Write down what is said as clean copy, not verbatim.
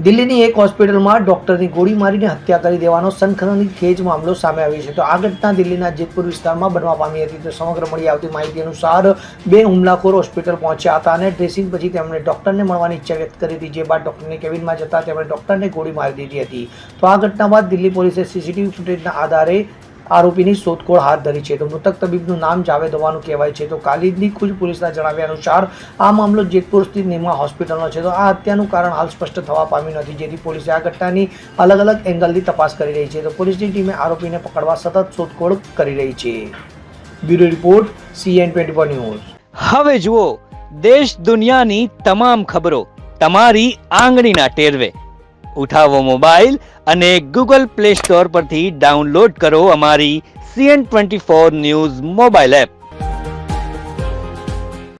દિલ્હીની એક હોસ્પિટલમાં ડોક્ટરની ગોળી મારીને હત્યા કરી દેવાનો સનસનીખેજ મામલો સામે આવ્યો છે. તો આ ઘટના દિલ્હીના જેતપુર વિસ્તારમાં બનવા પામી હતી. તો સમગ્ર મળી આવતી માહિતી અનુસાર બે હુમલાખોર હોસ્પિટલ પહોંચ્યા હતા અને ડ્રેસિંગ પછી તેમણે ડોક્ટરને મળવાની ઈચ્છા વ્યક્ત કરી હતી. જે બાદ ડોક્ટરની કેબિનમાં જતા તેમણે ડોક્ટરને ગોળી મારી દીધી હતી. તો આ ઘટના બાદ દિલ્હી પોલીસે સીસીટીવી ફૂટેજના આધારે આરોપીની શોધખોળ હાથ ધરી છે. તો મૃતક તબીબનું નામ જાવેદ હોવાનું કહેવાય છે. તો કાલિંદી ખુદ પોલીસના જણાવ્યા અનુસાર આ મામલો જેતપુર સ્થિત નિમા હોસ્પિટલનો છે. તો આ હત્યાનું કારણ હાલ સ્પષ્ટ થવા પામ્યું નથી, જેથી પોલીસે આ ઘટનાની અલગ અલગ એંગલથી તપાસ કરી રહી છે. તો પોલીસની ટીમે આરોપીને પકડવા સતત શોધખોળ કરી રહી છે. Bureau report CN24 news. હવે જુઓ દેશ દુનિયાની તમામ ખબરો તમારી આંગળીના ટેરવે. ઉઠાવો મોબાઈલ અને Google Play Store પરથી ડાઉનલોડ કરો અમારી CN24 ન્યૂઝ મોબાઈલ એપ.